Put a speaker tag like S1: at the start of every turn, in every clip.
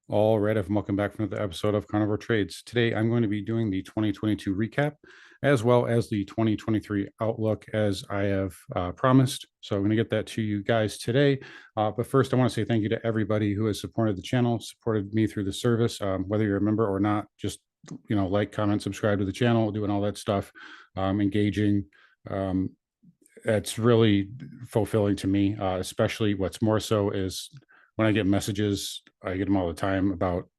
S1: All right, welcome back from another episode of Carnivore Trades. Today, I'm going to be doing the 2022 recap as well as the 2023 outlook as I have promised. So I'm going to get that to you guys today. But first, I want to say thank you to everybody who has supported the channel, supported me through the service, whether you're a member or not. Just like, comment, subscribe to the channel, doing all that stuff, engaging. Um, it's really fulfilling to me, especially what's more so is when I get messages, I get them all the time about,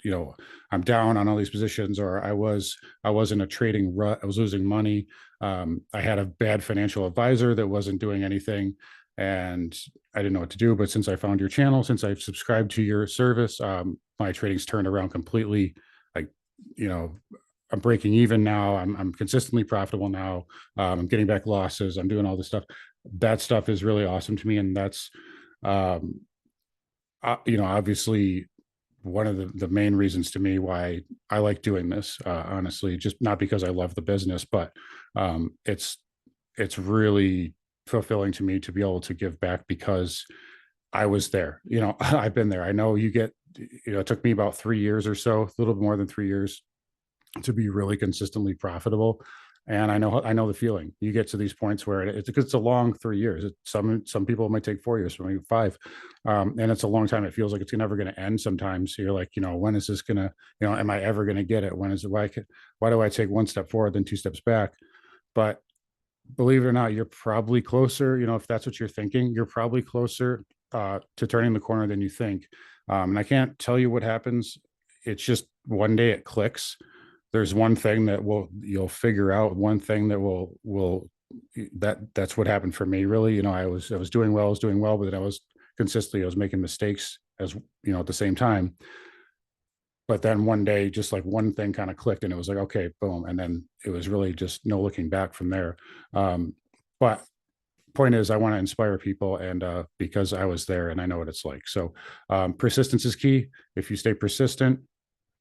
S1: I'm down on all these positions, or I was in a trading rut, I was losing money. I had a bad financial advisor that wasn't doing anything, and I didn't know what to do. But since I found your channel, since I've subscribed to your service, my trading's turned around completely. Like, you know, I'm breaking even now. I'm consistently profitable now. I'm getting back losses. I'm doing all this stuff. That stuff is really awesome to me, and that's um, obviously one of the main reasons to me why I like doing this. Honestly, just not because I love the business, but it's really fulfilling to me to be able to give back because I was there. I've been there. I know you get. It took me about 3 years or so, a little more than 3 years, to be really consistently profitable. And I know the feeling. You get to these points where it's a long 3 years. Some people might take 4 years, some maybe five, and it's a long time. It feels like it's never going to end. Sometimes you're like, when is this gonna? Am I ever going to get it? When is it? Why do I take one step forward then two steps back? But believe it or not, you're probably closer. If that's what you're thinking, you're probably closer to turning the corner than you think. And I can't tell you what happens. It's just one day it clicks. There's one thing that you'll figure out, one thing that will that's what happened for me, really. I was doing well, but then I was making mistakes as at the same time. But then one day, just like one thing kind of clicked, and it was like, okay, boom. And then it was really just no looking back from there. But point is, I want to inspire people, and because I was there and I know what it's like. So persistence is key. If you stay persistent,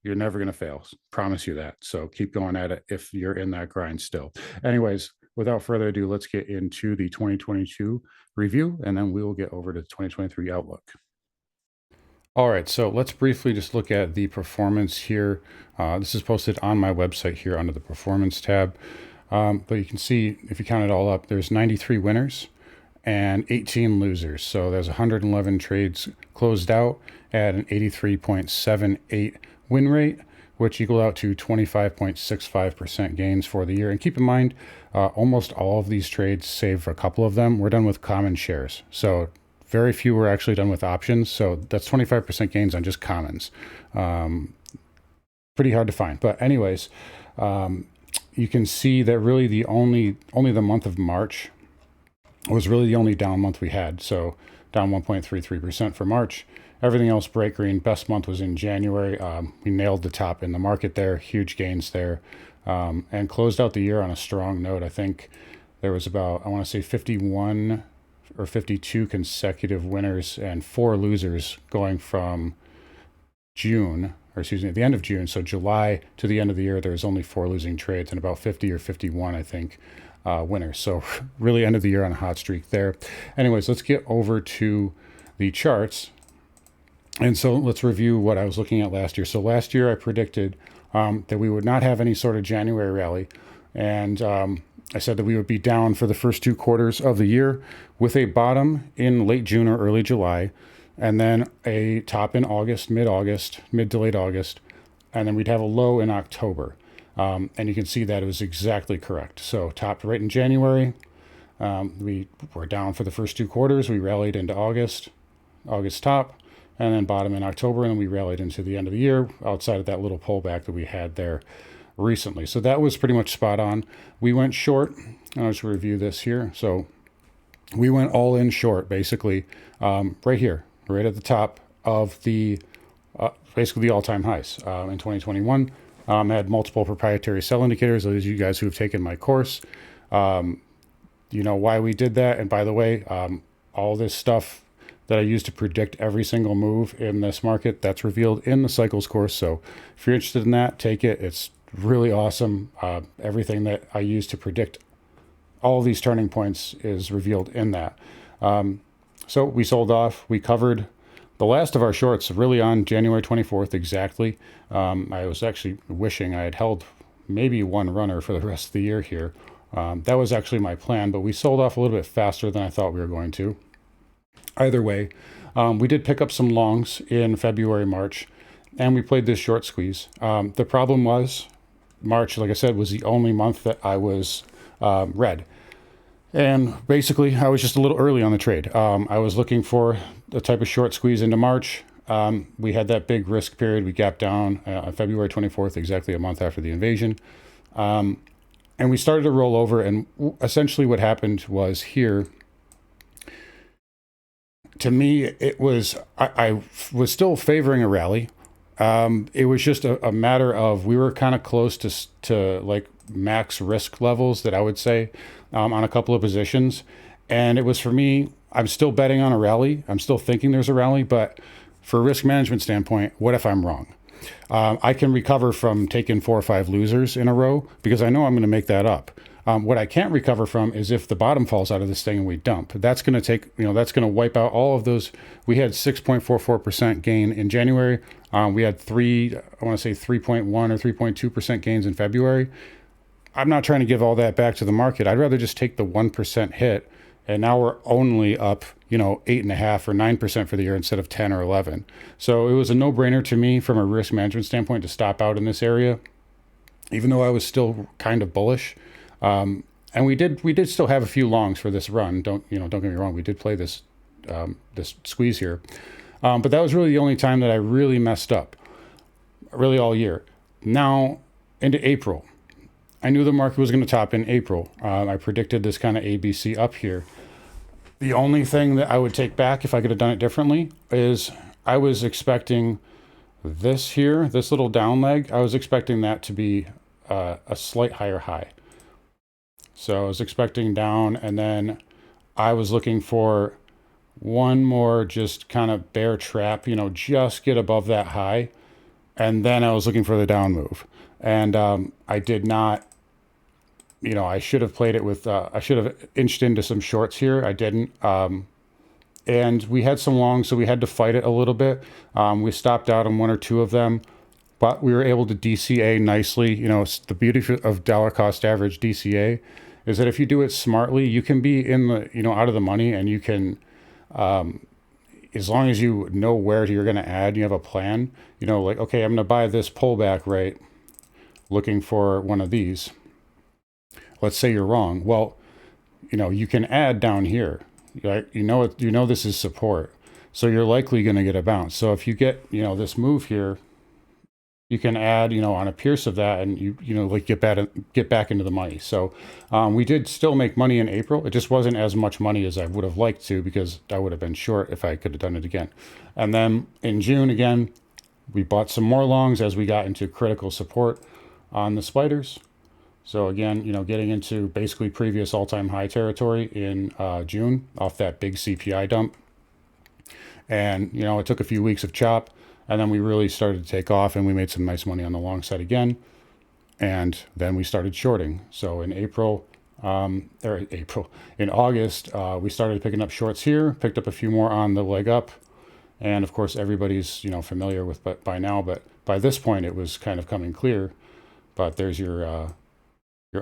S1: you're never going to fail. Promise you that. So keep going at it if you're in that grind still. Anyways, without further ado, let's get into the 2022 review, and then we will get over to the 2023 outlook. All right, so let's briefly just look at the performance here. This is posted on my website here under the performance tab. But you can see, if you count it all up, there's 93 winners and 18 losers. So there's 111 trades closed out at an 83.78 win rate, which equal out to 25.65% gains for the year. And keep in mind, almost all of these trades, save for a couple of them, were done with common shares. So very few were actually done with options. So that's 25% gains on just commons. Pretty hard to find. But anyways, you can see that really only the month of March was really the only down month we had. So down 1.33% for March. Everything else bright green. Best month was in January. We nailed the top in the market there. Huge gains there. And closed out the year on a strong note. I think there was about, I want to say 51 or 52 consecutive winners and 4 losers going from the end of June. So July to the end of the year, there was only 4 losing trades and about 50 or 51, I think, winners. So really end of the year on a hot streak there. Anyways, let's get over to the charts. And so let's review what I was looking at last year. So last year I predicted that we would not have any sort of January rally. And I said that we would be down for the first 2 quarters of the year with a bottom in late June or early July, and then a top in August, mid to late August, and then we'd have a low in October. And you can see that it was exactly correct. So topped right in January. We were down for the first 2 quarters. We rallied into August top, and then bottom in October, and then we rallied into the end of the year outside of that little pullback that we had there recently. So that was pretty much spot on. We went short. I'll just review this here. So we went all in short, basically, right here, right at the top of the basically the all-time highs in 2021. Had multiple proprietary sell indicators. Those of you guys who have taken my course, you know why we did that. And by the way, all this stuff that I use to predict every single move in this market, that's revealed in the cycles course. So if you're interested in that, take it. It's really awesome. Everything that I use to predict all of these turning points is revealed in that. So we sold off. We covered The last of our shorts, really on January 24th exactly. I was actually wishing I had held maybe one runner for the rest of the year here. That was actually my plan, but we sold off a little bit faster than I thought we were going to. Either way, we did pick up some longs in February, March, and we played this short squeeze. The problem was March, like I said, was the only month that I was red. And basically, I was just a little early on the trade. I was looking for a type of short squeeze into March. We had that big risk period. We gapped down on February 24th, exactly a month after the invasion. And we started to roll over. And essentially what happened was here, to me, it was, I was still favoring a rally. It was just a matter of, we were kind of close to like max risk levels that I would say on a couple of positions. And it was for me, I'm still betting on a rally. I'm still thinking there's a rally, but for a risk management standpoint, what if I'm wrong? I can recover from taking 4 or 5 losers in a row because I know I'm going to make that up. What I can't recover from is if the bottom falls out of this thing and we dump. That's going to take, that's going to wipe out all of those. We had 6.44% gain in January. We had 3.1 or 3.2% gains in February. I'm not trying to give all that back to the market. I'd rather just take the 1% hit. And now we're only up, 8.5 or 9% for the year instead of 10 or 11. So it was a no-brainer to me from a risk management standpoint to stop out in this area, even though I was still kind of bullish. And we did still have a few longs for this run. Don't get me wrong. We did play this squeeze here, but that was really the only time that I really messed up, really all year. Now into April. I knew the market was going to top in April. I predicted this kind of ABC up here. The only thing that I would take back if I could have done it differently is I was expecting this here, this little down leg, I was expecting that to be a slight higher high. So I was expecting down, and then I was looking for one more just kind of bear trap, just get above that high. And then I was looking for the down move. And I did not. I should have played it with, I should have inched into some shorts here. I didn't. And we had some longs, so we had to fight it a little bit. We stopped out on 1 or 2 of them, but we were able to DCA nicely. The beauty of dollar cost average DCA is that if you do it smartly, you can be in the, out of the money, and you can, as long as you know where you're going to add, you have a plan, like, okay, I'm going to buy this pullback right, looking for one of these. Let's say you're wrong. Well, you can add down here. Right? This is support. So you're likely going to get a bounce. So if you get, this move here, you can add, on a pierce of that, and get back into the money. So we did still make money in April. It just wasn't as much money as I would have liked to, because I would have been short if I could have done it again. And then in June again, we bought some more longs as we got into critical support on the spiders. So again, getting into basically previous all-time high territory in June off that big CPI dump. And, it took a few weeks of chop, and then we really started to take off, and we made some nice money on the long side again. And then we started shorting. So in in August, we started picking up shorts here, picked up a few more on the leg up. And of course, everybody's, familiar with by now, but by this point it was kind of coming clear. But there's your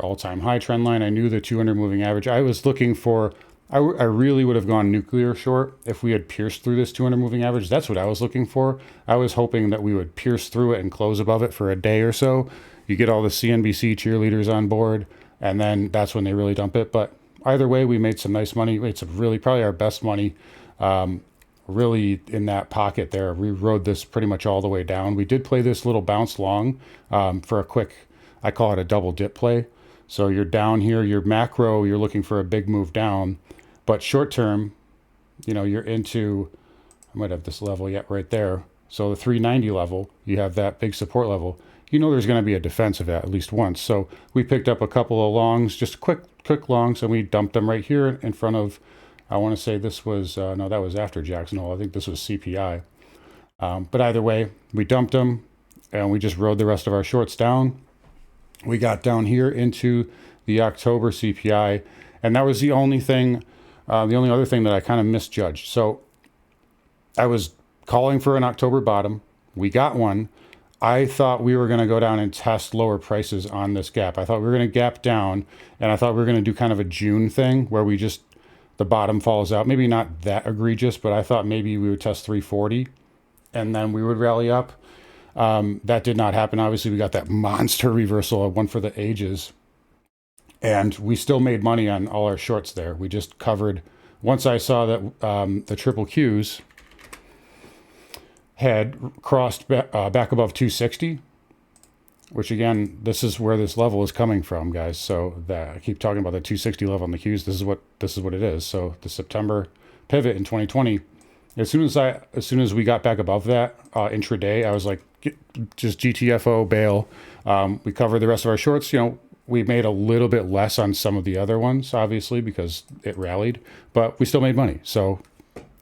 S1: all-time high trend line. I knew the 200 moving average. I was looking for, I really would have gone nuclear short if we had pierced through this 200 moving average. That's what I was looking for. I was hoping that we would pierce through it and close above it for a day or so. You get all the CNBC cheerleaders on board, and then that's when they really dump it. But either way, we made some nice money. We made some probably our best money, really in that pocket there. We rode this pretty much all the way down. We did play this little bounce long for a quick, I call it a double dip play. So you're down here, your macro, you're looking for a big move down, but short term, you're into, I might have this level yet right there. So the 390 level, you have that big support level. There's going to be a defense of that at least once. So we picked up a couple of longs, just quick longs, and we dumped them right here in front of, I want to say this was, no, that was after Jackson Hole. I think this was CPI. But either way, we dumped them, and we just rode the rest of our shorts down. We got down here into the October CPI, and that was the only other thing that I kind of misjudged. So I was calling for an October bottom. We got one. I thought we were going to go down and test lower prices on this gap. I thought we were going to gap down, and I thought we were going to do kind of a June thing where we just, the bottom falls out. Maybe not that egregious, but I thought maybe we would test 340 and then we would rally up. That did not happen. Obviously, we got that monster reversal, one for the ages, and we still made money on all our shorts there. We just covered. Once I saw that the triple Qs had crossed back above 260, which again, this is where this level is coming from, guys. So that I keep talking about the 260 level on the Qs. This is what it is. So the September pivot in 2020. As soon as we got back above that intraday, I was like, just GTFO bail. We covered the rest of our shorts. We made a little bit less on some of the other ones, obviously, because it rallied, but we still made money. So,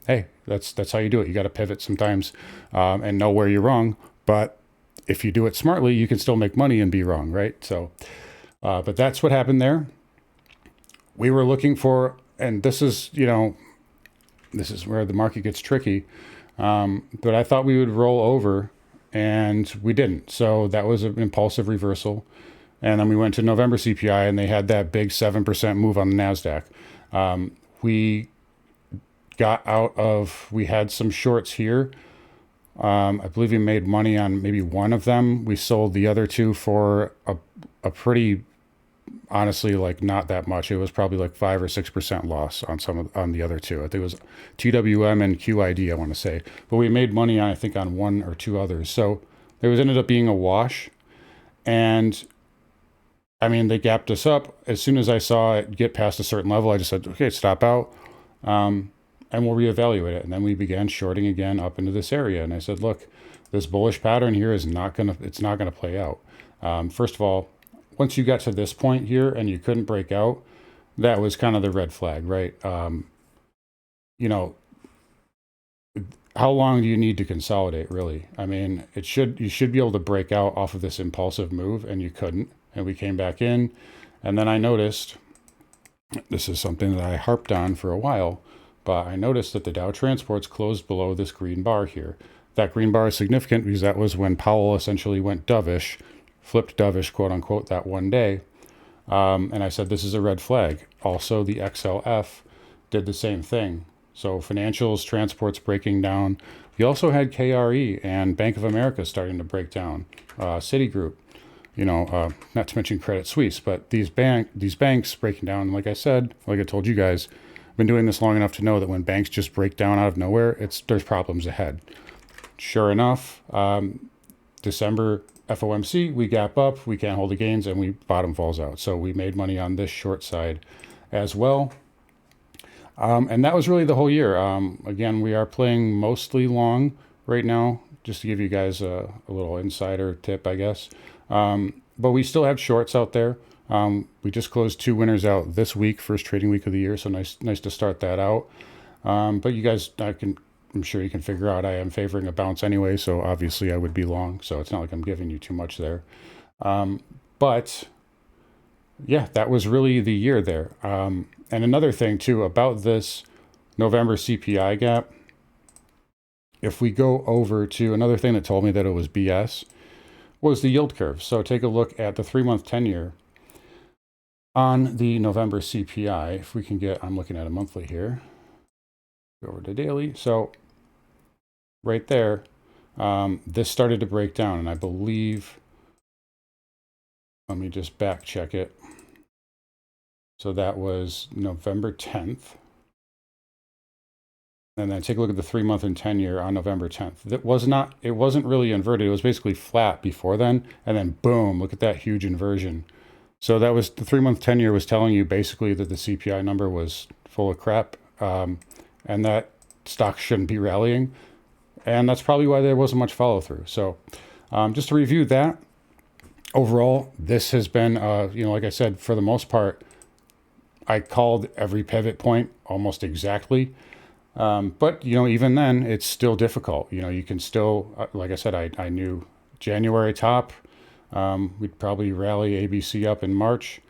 S1: hey, that's how you do it. You got to pivot sometimes and know where you're wrong. But if you do it smartly, you can still make money and be wrong, right? So, but that's what happened there. We were looking for, and this is where the market gets tricky. But I thought we would roll over, and we didn't. So that was an impulsive reversal. And then we went to November CPI, and they had that big 7% move on the NASDAQ. We got out of, we had some shorts here. I believe we made money on maybe one of them. We sold the other two for a pretty, honestly, like not that much. It was probably like 5 or 6% loss on the other two. I think it was TWM and QID, I want to say. But we made money on, I think, on one or two others. So it ended up being a wash. And I mean, they gapped us up. As soon as I saw it get past a certain level, I just said, okay, stop out. And we'll reevaluate it. And then we began shorting again up into this area. And I said, look, this bullish pattern here it's not gonna play out. First of all, once you got to this point here and you couldn't break out, that was kind of the red flag, right? How long do you need to consolidate, really? I mean, you should be able to break out off of this impulsive move, and you couldn't. And we came back in, and then I noticed, this is something that I harped on for a while, but I noticed that the Dow Transports closed below this green bar here. That green bar is significant because that was when Powell essentially went dovish, flipped dovish, quote unquote, that one day. And I said, this is a red flag. Also, the XLF did the same thing. So financials, transports breaking down. We also had KRE and Bank of America starting to break down. Citigroup, not to mention Credit Suisse, but these banks breaking down. Like I said, like I told you guys, I've been doing this long enough to know that when banks just break down out of nowhere, there's problems ahead. Sure enough, December FOMC, we gap up, we can't hold the gains, and we bottom falls out. So we made money on this short side as well. And that was really the whole year. Again, we are playing mostly long right now, just to give you guys a little insider tip, I guess. But we still have shorts out there. We just closed 2 winners out this week, first trading week of the year. So nice to start that out. But you guys, I'm sure you can figure out I am favoring a bounce anyway. So obviously I would be long. So it's not like I'm giving you too much there. But yeah, that was really the year there. And another thing too about this November CPI gap, if we go over to another thing that told me that it was BS, was the yield curve. So take a look at the 3-month 10-year on the November CPI. If we can get, I'm looking at a monthly here. Go over to daily. So right there, this started to break down, and I believe, let me just back check it. So that was November 10th. And then take a look at the 3-month and 10-year on November 10th. It wasn't really inverted. It was basically flat before then. And then boom, look at that huge inversion. So that was the 3-month 10-year was telling you basically that the CPI number was full of crap, and that stocks shouldn't be rallying. And that's probably why there wasn't much follow through. So just to review that, overall, this has been, like I said, for the most part, I called every pivot point almost exactly. But, even then, it's still difficult. You can still, like I said, I knew January top. We'd probably rally ABC up in March.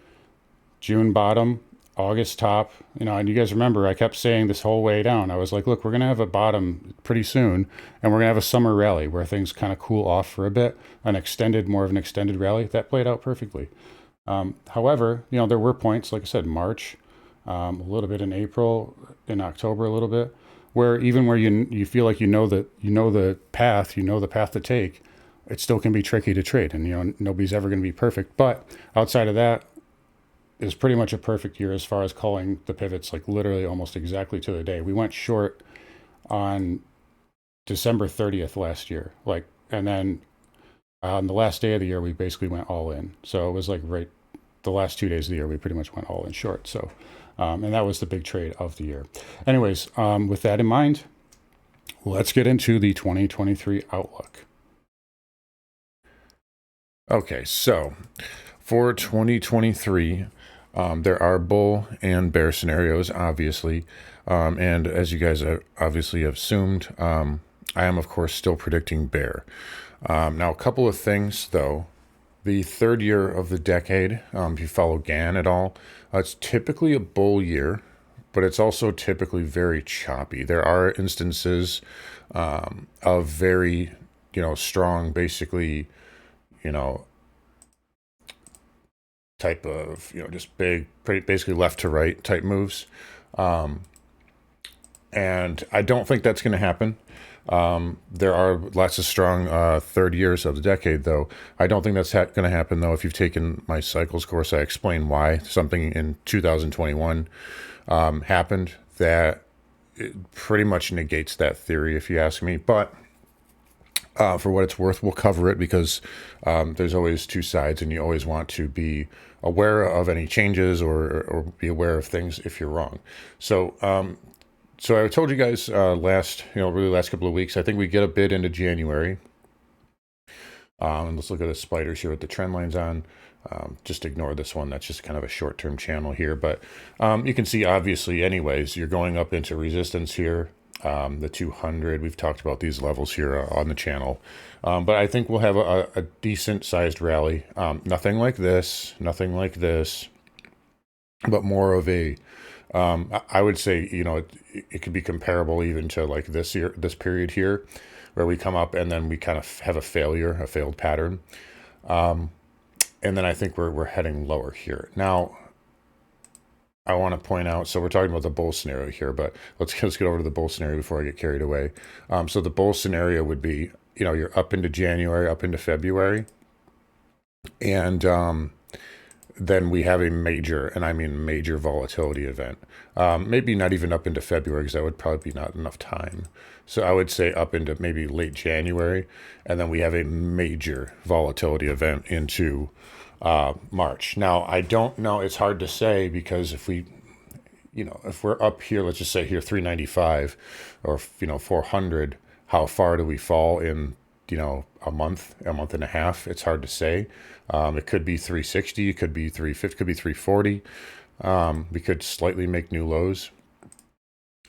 S1: June bottom. August top, and you guys remember I kept saying this whole way down, I was like, look, we're going to have a bottom pretty soon, and we're going to have a summer rally where things kind of cool off for a bit, more of an extended rally. That played out perfectly. However, there were points, like I said, March, a little bit in April, in October, a little bit, where you feel like you know the path to take, it still can be tricky to trade, and nobody's ever going to be perfect. But outside of that, is pretty much a perfect year as far as calling the pivots, like literally almost exactly to the day. We went short on December 30th last year, and then on the last day of the year, we basically went all in. So it was like right the last 2 days of the year, we pretty much went all in short. So, and that was the big trade of the year. Anyways, with that in mind, let's get into the 2023 outlook.
S2: Okay, so for 2023, there are bull and bear scenarios, obviously. And as you guys obviously have assumed, I am, of course, still predicting bear. Now, a couple of things, though. The third year of the decade, if you follow GAN at all, it's typically a bull year, but it's also typically very choppy. There are instances of very, strong, basically, you know, type of, just big, basically left to right type moves. Um, and I don't think that's going to happen. There are lots of strong third years of the decade, though. I don't think that's going to happen, though. If you've taken my cycles course, I explain why something in 2021 happened that it pretty much negates that theory, if you ask me. But for what it's worth, we'll cover it because there's always two sides, and you always want to be aware of any changes or be aware of things if you're wrong. So I told you guys really last couple of weeks, I think we get a bit into January. And let's look at the spiders here with the trend lines on. Just ignore this one. That's just kind of a short-term channel here. But you can see, obviously, anyways, you're going up into resistance here. The 200, we've talked about these levels here on the channel. But I think we'll have a decent-sized rally. Nothing like this, but more of a I would say, it could be comparable even to like this period here, where we come up and then we kind of have a failed pattern. And then I think we're heading lower here. Now, I want to point out, so we're talking about the bull scenario here, but let's get over to the bull scenario before I get carried away. So the bull scenario would be, you're up into January, up into February, and then we have a major, and I mean major volatility event. Maybe not even up into February, because that would probably be not enough time. So I would say up into maybe late January, and then we have a major volatility event into March. Now, I don't know. It's hard to say because if we're up here, let's just say here 395 or 400, how far do we fall in a month and a half? It's hard to say. It could be 360, it could be 350, could be 340. We could slightly make new lows.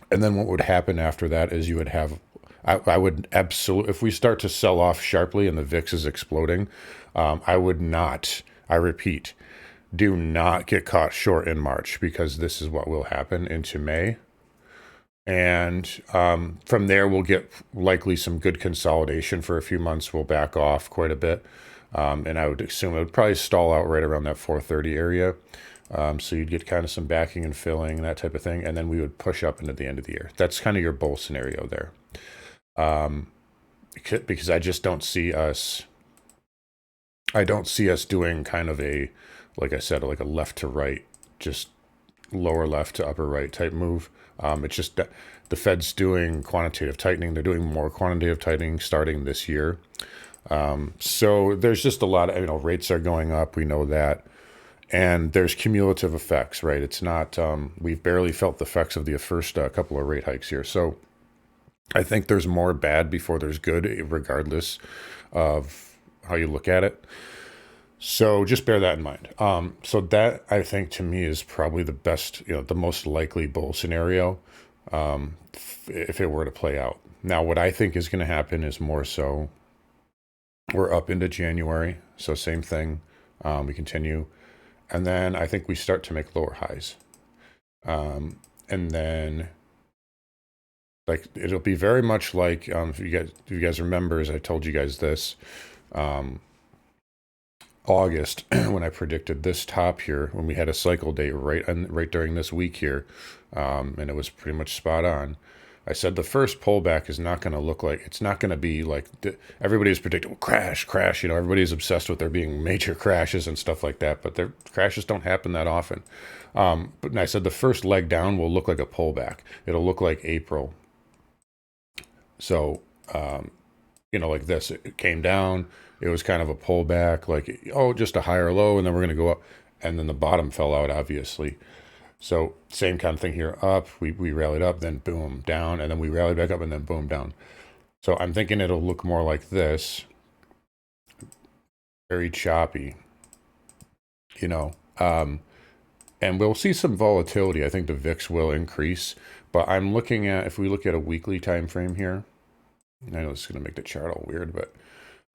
S2: And then what would happen after that is you would have, I would absolutely, if we start to sell off sharply and the VIX is exploding, I would not, I repeat, do not get caught short in March, because this is what will happen into May. And from there, we'll get likely some good consolidation for a few months. We'll back off quite a bit. And I would assume it would probably stall out right around that 430 area. So you'd get kind of some backing and filling and that type of thing. And then we would push up into the end of the year. That's kind of your bull scenario there. Because I just don't see us doing kind of like I said, like a left to right, just lower left to upper right type move. It's just that the Fed's doing quantitative tightening. They're doing more quantitative tightening starting this year. So there's just a lot of, rates are going up. We know that. And there's cumulative effects, right? It's not, we've barely felt the effects of the first couple of rate hikes here. So I think there's more bad before there's good, regardless of how you look at it. So just bear that in mind. So that, I think, to me is probably the best, the most likely bull scenario, if it were to play out. Now, what I think is going to happen is more so we're up into January. So same thing. We continue. And then I think we start to make lower highs. And then like it'll be very much like if you guys remember, as I told you guys this, um, August when I predicted this top here when we had a cycle date right during this week here, and it was pretty much spot on. I said the first pullback is not going to look like it's not going to be like everybody's predicting crash, crash. Everybody's obsessed with there being major crashes and stuff like that, but their crashes don't happen that often. But I said the first leg down will look like a pullback. It'll look like April. So like this. It came down. It was kind of a pullback, like, oh, just a higher low, and then we're going to go up. And then the bottom fell out, obviously. So, same kind of thing here up. We rallied up, then boom, down, and then we rallied back up, and then boom, down. So, I'm thinking it'll look more like this, very choppy, you know. And we'll see some volatility. I think the VIX will increase. But I'm looking at, if we look at a weekly time frame here, I know this is going to make the chart all weird, but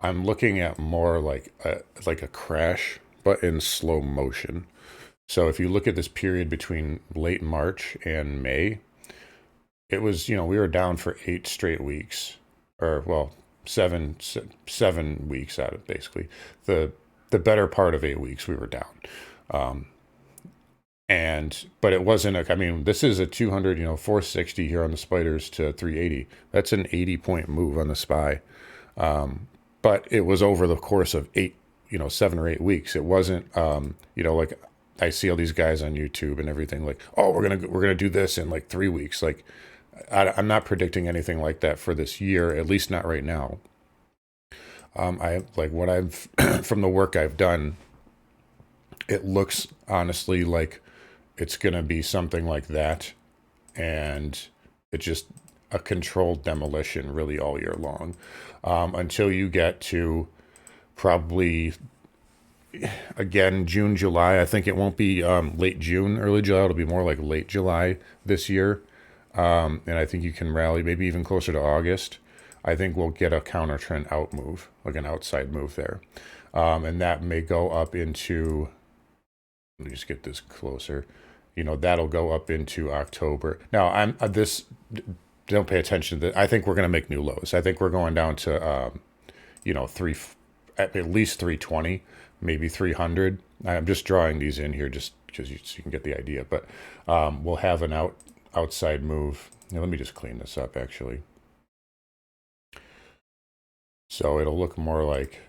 S2: I'm looking at more like a crash, but in slow motion. So if you look at this period between late March and May, it was, we were down for 8 straight weeks, or well, seven weeks out of basically the better part of 8 weeks we were down. Um, but it wasn't I mean, this is a 200, 460 here on the spiders to 380. That's an 80 point move on the SPY. But it was over the course of 7 or 8 weeks. It wasn't, like I see all these guys on YouTube and everything like, oh, we're gonna do this in like 3 weeks. Like, I'm not predicting anything like that for this year, at least not right now. I like what I've from the work I've done. It looks honestly like it's gonna be something like that, and it's just a controlled demolition really all year long, until you get to probably again June, July. I think it won't be late June, early July. It'll be more like late July this year, and I think you can rally maybe even closer to August. I think we'll get a counter trend out move, like an outside move there, and that may go up into. Let me just get this closer. That'll go up into October. Now I'm this. Don't pay attention to that. I think we're going to make new lows. I think we're going down to three, at least 320, maybe 300. I'm just drawing these in here just because so you can get the idea. But we'll have an outside move. Now, let me just clean this up actually. So it'll look more like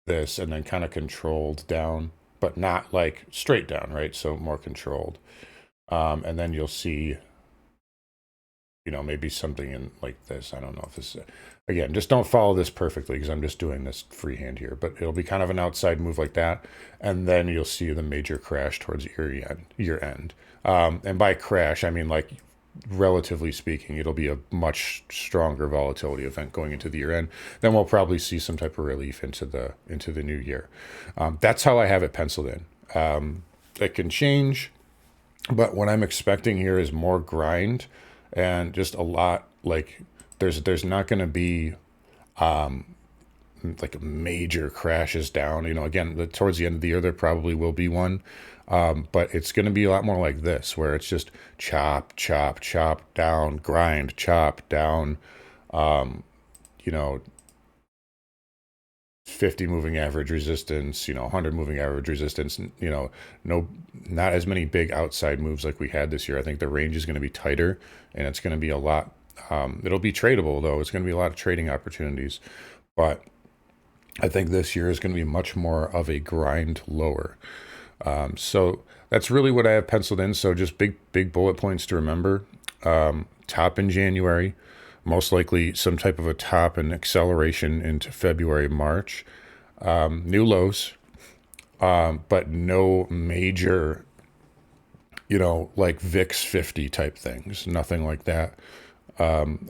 S2: this, and then kind of controlled down, but not like straight down, right? So more controlled. And then you'll see, maybe something in like this. I don't know if this, again, just don't follow this perfectly because I'm just doing this freehand here, but it'll be kind of an outside move like that. And then you'll see the major crash towards year end. And by crash, I mean, like, relatively speaking, it'll be a much stronger volatility event going into the year end. Then we'll probably see some type of relief into the new year. That's how I have it penciled in. It can change, but what I'm expecting here is more grind and just a lot like there's not going to be like major crashes down. Again, towards the end of the year there probably will be one, but it's going to be a lot more like this, where it's just chop, chop, chop down, grind, chop down. You know, 50 moving average resistance, 100 moving average resistance, not as many big outside moves like we had this year. I think the range is going to be tighter, and it's going to be a lot, it'll be tradable though. It's going to be a lot of trading opportunities, but I think this year is going to be much more of a grind lower. So that's really what I have penciled in. So just big bullet points to remember. Top in January, most likely some type of a top and acceleration into February, March. New lows, but no major, like VIX 50 type things. Nothing like that.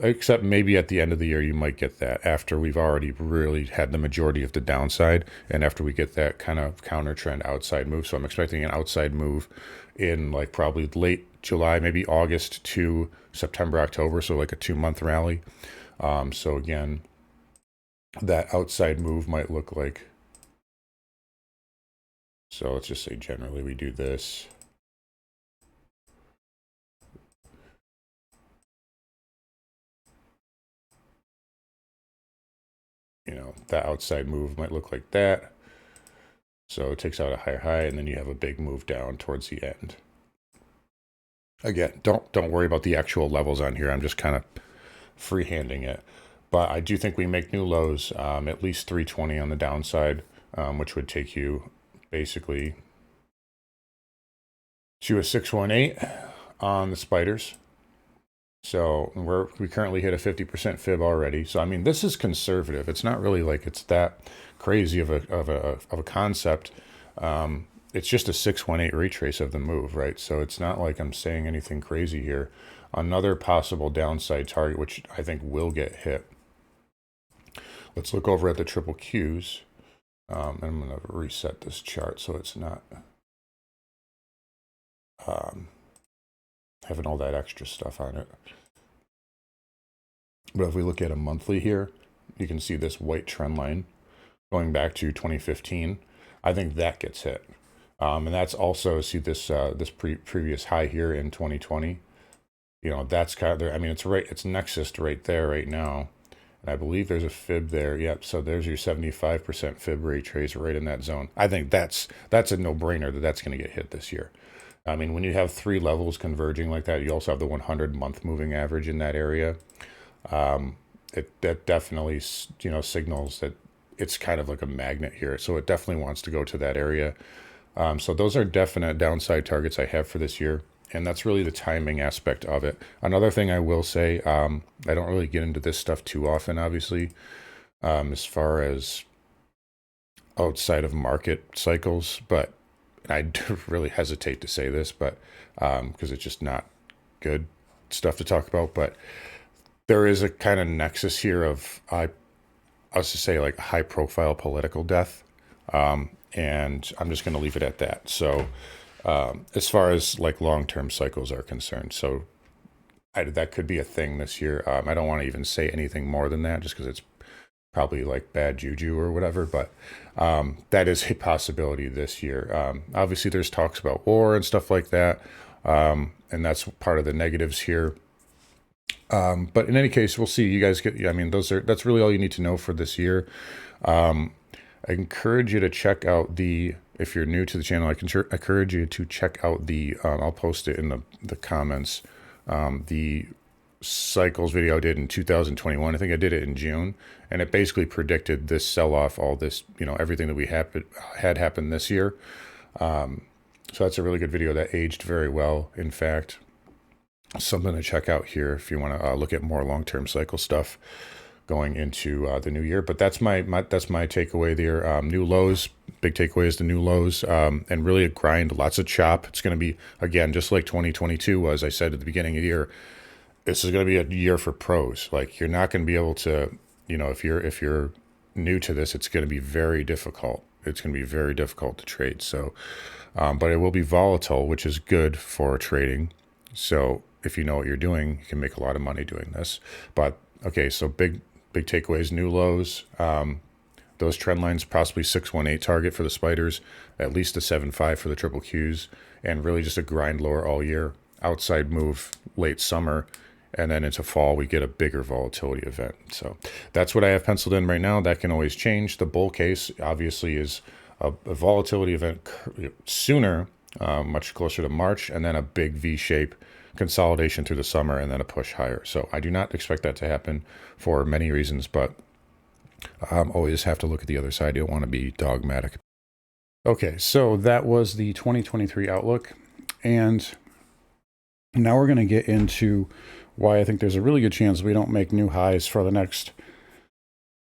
S2: Except maybe at the end of the year, you might get that after we've already really had the majority of the downside, and after we get that kind of counter trend outside move. So I'm expecting an outside move in like probably late July, maybe August to September, October. So like a 2 month rally. So again, that outside move might look like, so let's just say generally we do this. that outside move might look like that. So it takes out a higher high, and then you have a big move down towards the end. Again, don't worry about the actual levels on here. I'm just kind of freehanding it. But I do think we make new lows, at least 320 on the downside, which would take you basically to a 618 on the spiders. So we currently hit a 50% fib already. So I mean, this is conservative. It's not really like it's that crazy of a concept. It's just a 618 retrace of the move, right? So it's not like I'm saying anything crazy here. Another possible downside target, which I think will get hit. Let's look over at the triple Qs. And I'm going to reset this chart so it's not having all that extra stuff on it. But if we look at a monthly here, you can see this white trend line going back to 2015. I think that gets hit. And that's also, see this previous high here in 2020. That's kind of, I mean, it's nexus right there right now. And I believe there's a fib there. Yep. So there's your 75% fib rate trace right in that zone. I think that's a no-brainer that's going to get hit this year. I mean, when you have 3 levels converging like that, you also have the 100-month moving average in that area. That definitely, signals that it's kind of like a magnet here. So it definitely wants to go to that area. So those are definite downside targets I have for this year. And that's really the timing aspect of it. Another thing I will say, I don't really get into this stuff too often, obviously, as far as outside of market cycles, but I do really hesitate to say this, but because it's just not good stuff to talk about. But there is a kind of nexus here of, I was to say, like high profile political death. And I'm just going to leave it at that. So as far as like long-term cycles are concerned, so that could be a thing this year. I don't want to even say anything more than that just because it's probably like bad juju or whatever, but that is a possibility this year. Obviously there's talks about war and stuff like that, and that's part of the negatives here. But in any case, we'll see. You guys I mean, that's really all you need to know for this year. I encourage you to check out if you're new to the channel, I encourage you to check out I'll post it in the comments, the cycles video I did in 2021. I think I did it in June, and it basically predicted this sell-off, all this, everything that we had happen this year. So that's a really good video that aged very well, in fact. Something to check out here if you want to look at more long-term cycle stuff going into the new year. But that's my takeaway there. New lows, big takeaway is the new lows, and really a grind, lots of chop. It's going to be, again, just like 2022 was, I said at the beginning of the year, this is going to be a year for pros. Like, you're not going to be able to, if you're new to this, it's going to be very difficult. It's going to be very difficult to trade. So, but it will be volatile, which is good for trading. So if you know what you're doing, you can make a lot of money doing this. But okay, so big takeaways, new lows. Those trend lines, possibly 618 target for the spiders, at least a 7.5 for the triple Qs, and really just a grind lower all year. Outside move late summer, and then into fall, we get a bigger volatility event. So that's what I have penciled in right now. That can always change. The bull case, obviously, is a volatility event sooner, much closer to March, and then a big V-shape consolidation through the summer, and then a push higher. So I do not expect that to happen for many reasons, but always have to look at the other side. You don't want to be dogmatic. Okay, so that was the 2023 outlook, and now we're going to get into why I think there's a really good chance we don't make new highs for the next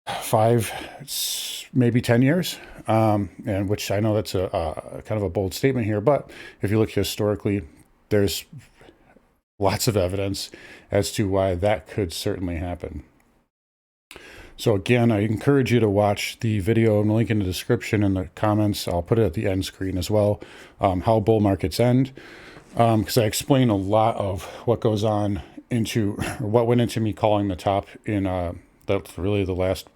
S2: 5, maybe 10 years, and which I know that's a kind of a bold statement here, but if you look historically, there's lots of evidence as to why that could certainly happen. So again, I encourage you to watch the video. I'm link in the description and the comments. I'll put it at the end screen as well, how bull markets end, because I explain a lot of what goes on what went into me calling the top in that's really the last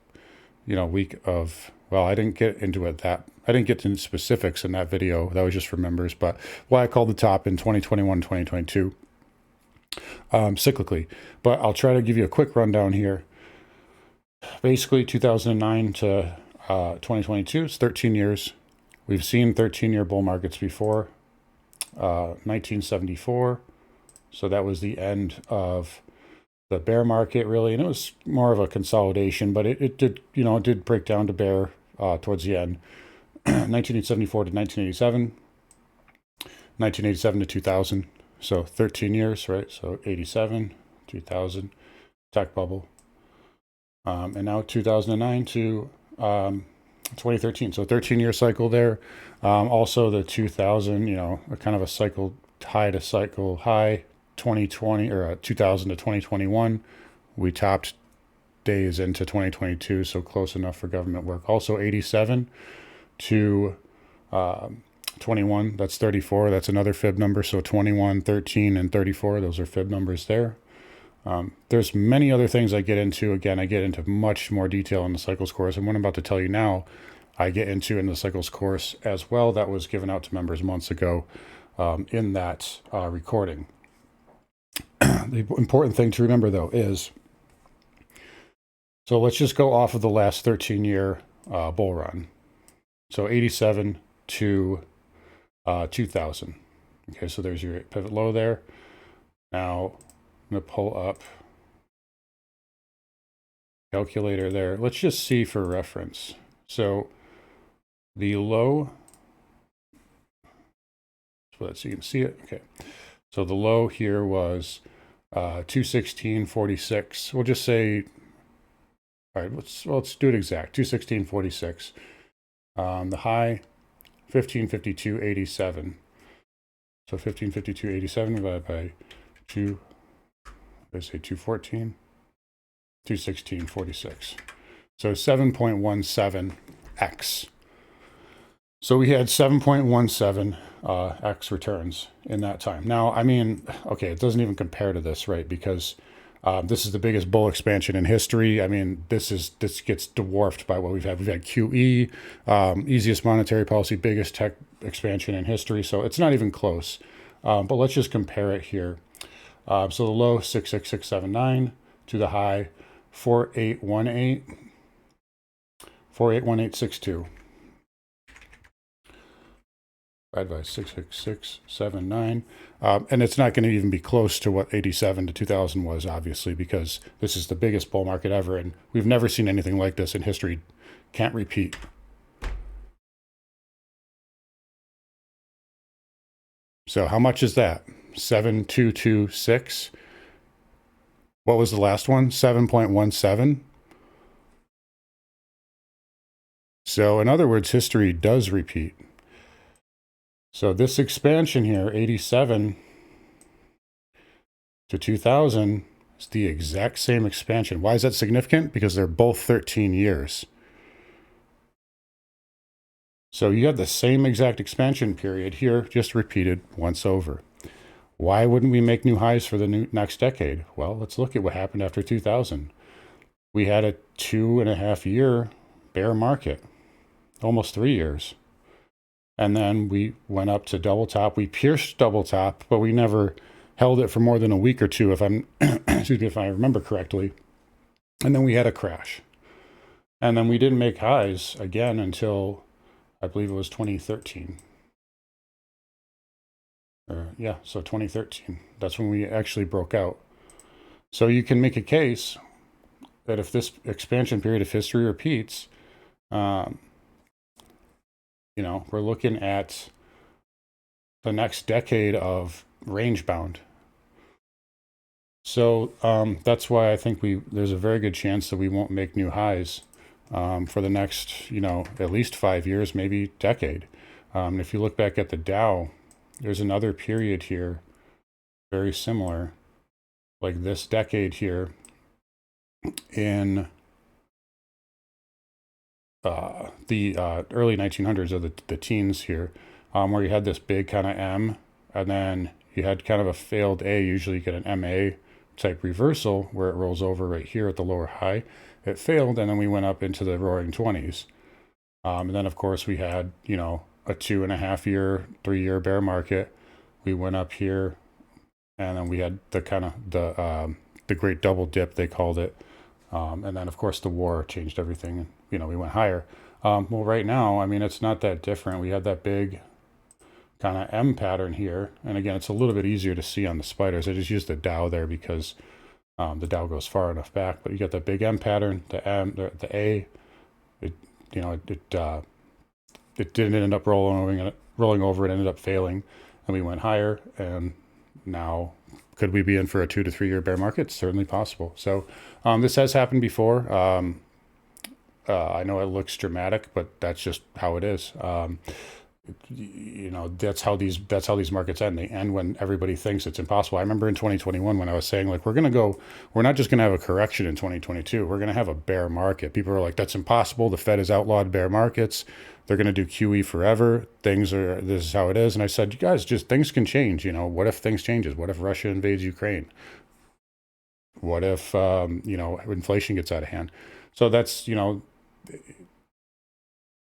S2: week of, well, I didn't get into specifics in that video. That was just for members, but why I called the top in 2021, 2022, cyclically. But I'll try to give you a quick rundown here.
S1: Basically 2009 to 2022 is 13 years. We've seen 13-year bull markets before. 1974, so that was the end of the bear market, really, and it was more of a consolidation, but it did, it did break down to bear towards the end. 1974 to 1987, 1987 to 2000, so 13 years, right? So 87, 2000, tech bubble, and now 2009 to 2013, so 13-year cycle there. Also the 2000, a kind of a cycle high to cycle high, 2020 or 2000 to 2021. We topped days into 2022, so close enough for government work. Also 87 to 21, that's 34. That's another fib number. So 21, 13, and 34, those are fib numbers there. There's many other things I get into. Again, I get into much more detail in the cycles course, and what I'm about to tell you now, I get into in the cycles course as well. That was given out to members months ago in that recording. The important thing to remember, though, is, so let's just go off of the last 13-year bull run. So 87 to 2000. Okay, so there's your pivot low there. Now I'm going to pull up calculator there. Let's just see for reference. So the low, so let's see, you can see it. Okay, so the low here was 216.46. We'll just say, all right, let's do it exact. 216.46. The high 1552.87. So 1552.87 divided by 2. Let's say 214. 216.46. So 7.17x. So we had 7.17 x returns in that time. Now, I mean, okay, it doesn't even compare to this, right? Because this is the biggest bull expansion in history. I mean, this gets dwarfed by what we've had. We've had QE, easiest monetary policy, biggest tech expansion in history. So it's not even close. But let's just compare it here. So the low 66679 to the high 4818.62. Divided by 66679. And it's not going to even be close to what 87 to 2000 was, obviously, because this is the biggest bull market ever, and we've never seen anything like this in history. Can't repeat. So how much is that? 7226. What was the last one? 7.17. So in other words, history does repeat. So this expansion here, 87 to 2000, is the exact same expansion. Why is that significant? Because they're both 13 years. So you have the same exact expansion period here, just repeated once over. Why wouldn't we make new highs for the next decade? Well, let's look at what happened after 2000. We had a 2.5-year bear market, almost 3 years. And then we went up to double top. We pierced double top, but we never held it for more than a week or two, if I'm, excuse me, if I remember correctly. And then we had a crash. And then we didn't make highs again until, I believe it was 2013. So 2013. That's when we actually broke out. So you can make a case that if this expansion period of history repeats, we're looking at the next decade of range bound. So that's why I think there's a very good chance that we won't make new highs for the next, at least 5 years, maybe decade. If you look back at the Dow, there's another period here, very similar, like this decade here in the early 1900s, or the teens here, where you had this big kind of M, and then you had kind of a failed A. Usually you get an MA type reversal where it rolls over right here at the lower high. It failed, and then we went up into the roaring 20s. And then, of course, we had, a 2.5-year, 3-year bear market. We went up here, and then we had the kind of the great double dip, they called it, And then, of course, the war changed everything. You know, we went higher. Well, right now, I mean, it's not that different. We had that big kind of M pattern here. And again, it's a little bit easier to see on the spiders. I just used the Dow there because the Dow goes far enough back. But you got the big M pattern, the M, the A. It, you know, it didn't end up rolling over. It ended up failing, and we went higher. And now, could we be in for a 2 to 3 year bear market? It's certainly possible. So this has happened before. I know it looks dramatic, but that's just how it is. You know, that's how these markets end. They end when everybody thinks it's impossible. I remember in 2021 when I was saying, like, we're not just gonna have a correction in 2022. We're gonna have a bear market. People are like, that's impossible. The Fed has outlawed bear markets. They're gonna do QE forever. This is how it is. And I said, you guys, just things can change. You know, what if things changes? What if Russia invades Ukraine? What if you know, inflation gets out of hand? So that's, you know,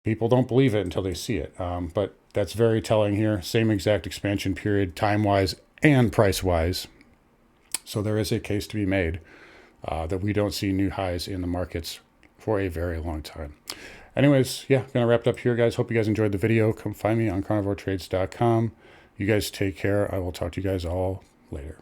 S1: people don't believe it until they see it. But that's very telling here. Same exact expansion period, time wise and price wise. So there is a case to be made that we don't see new highs in the markets for a very long time. Anyways, yeah, gonna wrap it up here, guys. Hope you guys enjoyed the video. Come find me on carnivoretrades.com. You guys take care. I will talk to you guys all later.